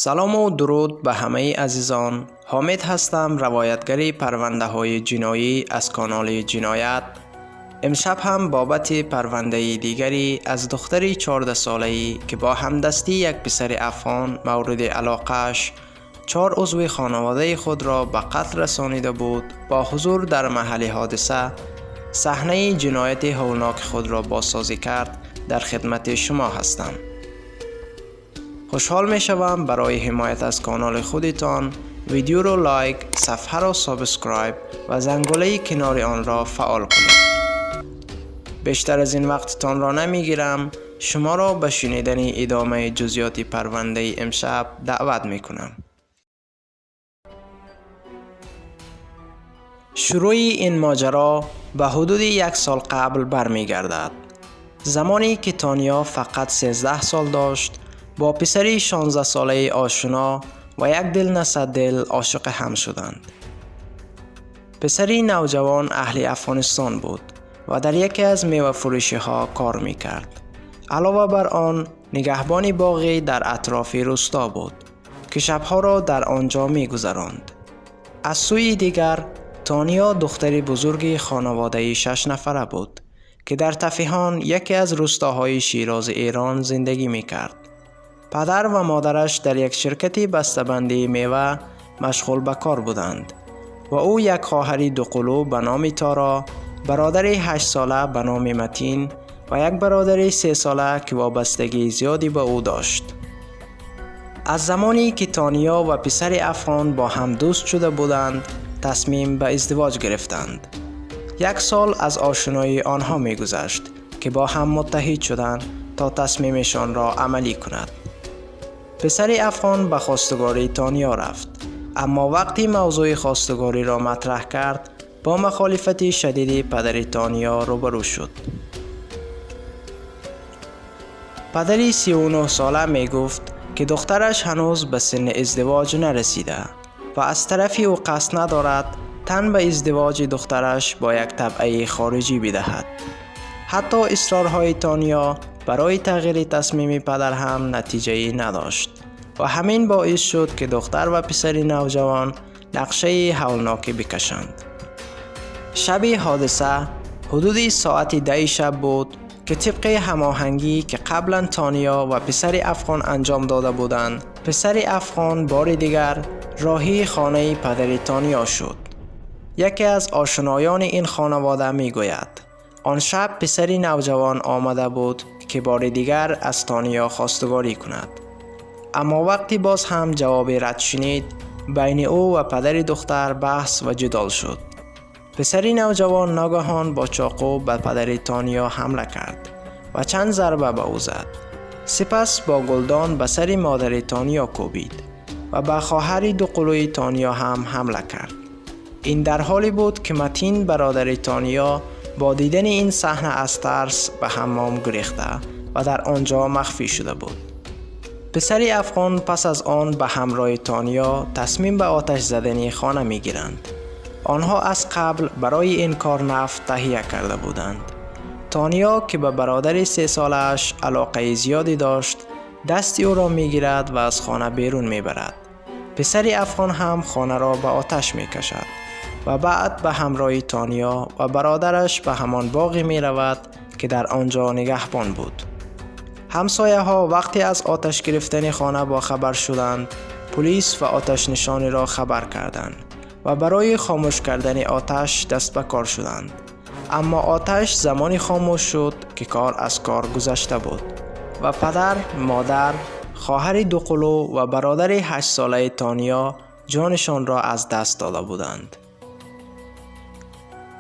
سلام و درود به همه عزیزان. حامد هستم، روایتگری پرونده های جنایی از کانال جنایت. امشب هم بابت پرونده دیگری از دختری 14 ساله‌ای که با همدستی یک پسر افغان مورد علاقه‌اش 4 عضو خانواده خود را به قتل رسانیده بود، با حضور در محل حادثه صحنه جنایت هولناک خود را بازسازی کرد. در خدمت شما هستم. خوشحال می شوم برای حمایت از کانال خودتان ویدیو رو لایک، صفحه را سابسکرایب و زنگوله کنار آن را فعال کنید. بیشتر از این وقتتان را نمی گیرم. شما را به شنیدن ادامه جزئیات پرونده امشب دعوت می کنم. شروع این ماجرا به حدود 1 سال قبل برمی گردد. زمانی که تانیا فقط 13 سال داشت، با پسری 16 ساله آشنا و یک دل نه صد دل عاشق هم شدند. پسری نوجوان اهل افغانستان بود و در یکی از میوه فروشی ها کار می کرد. علاوه بر آن نگهبان باغی در اطراف روستا بود که شبها را در آنجا می گذراند. از سوی دیگر تانیا دختری بزرگ خانواده 6 نفره بود که در تفیهان یکی از روستاهای شیراز ایران زندگی می کرد. پدر و مادرش در یک شرکت بسته‌بندی میوه مشغول به کار بودند و او یک خواهر 2 قلو به نام تارا، برادری 8 ساله به نام متین و یک برادر 3 ساله که وابستگی زیادی به او داشت. از زمانی که تانیا و پسر افغان با هم دوست شده بودند، تصمیم به ازدواج گرفتند. 1 سال از آشنایی آنها می گذشت که با هم متحد شدند تا تصمیمشان را عملی کند. پسر افغان به خواستگاری تانیا رفت، اما وقتی موضوع خواستگاری را مطرح کرد با مخالفت شدید پدر تانیا روبرو شد. پدری 39 ساله می گفت که دخترش هنوز به سن ازدواج نرسیده و از طرفی او قصد ندارد تن به ازدواج دخترش با یک تبعه خارجی بدهد. حتی اصرارهای تانیا برای تغییر تصمیم پدر هم نتیجه‌ای نداشت و همین باعث شد که دختر و پسر نوجوان نقشه هولناکی بکشند. شب حادثه حدود ساعت 10 شب بود که طبق هماهنگی که قبلا تانیا و پسر افغان انجام داده بودند، پسر افغان بار دیگر راهی خانه پدر تانیا شد. یکی از آشنایان این خانواده می گوید آن شب پسر نوجوان آمده بود که بار دیگر از تانیا خواستگاری کند، اما وقتی باز هم جواب رد شنید بین او و پدر دختر بحث و جدال شد. پسر نوجوان ناگهان با چاقو به پدر تانیا حمله کرد و چند ضربه به او زد. سپس با گلدان به سر مادر تانیا کوبید و به خواهر 2 قلوی تانیا هم حمله کرد. این در حالی بود که متین برادر تانیا با دیدن این صحنه از ترس به حمام گریخته و در آنجا مخفی شده بود. پسر افغان پس از آن به همراه تانیا تصمیم به آتش زدن خانه می گیرند. آنها از قبل برای این کار نفت تهیه کرده بودند. تانیا که به برادر 3 سالش علاقه زیادی داشت، دست او را می گیرد و از خانه بیرون می برد. پسر افغان هم خانه را به آتش می کشد و بعد به همراه تانیا و برادرش به همان باغی می رود که در آنجا نگهبان بود. همسایه ها وقتی از آتش گرفتن خانه با خبر شدند، پلیس و آتش نشانی را خبر کردند و برای خاموش کردن آتش دست به کار شدند. اما آتش زمانی خاموش شد که کار از کار گذشته بود و پدر، مادر، خواهر 2 قلو و برادر 8 ساله تانیا جانشان را از دست داده بودند.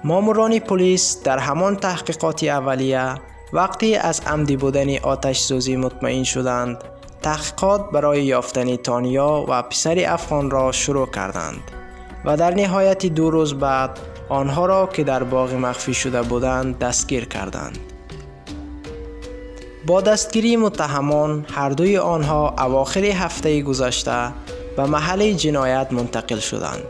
ماموران پلیس در همان تحقیقات اولیه وقتی از عمدی بودن آتش سوزی مطمئن شدند، تحقیقات برای یافتن تانیا و پسر افغان را شروع کردند و در نهایت 2 روز بعد آنها را که در باغ مخفی شده بودند دستگیر کردند. با دستگیری متهمان هر دوی آنها اواخر هفته گذشته به محل جنایت منتقل شدند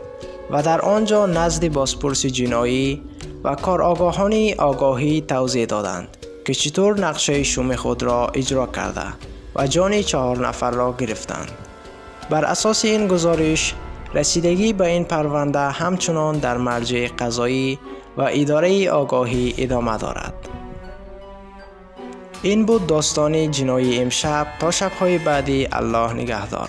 و در آنجا نزد بازپرس جنایی و کارآگاهان آگاهی توضیح دادند که چطور نقشه شوم خود را اجرا کرده و جان 4 نفر را گرفتند. بر اساس این گزارش رسیدگی به این پرونده همچنان در مرجع قضایی و اداره آگاهی ادامه دارد. این بود داستان جنایی امشب. تا شب‌های بعدی الله نگهدار.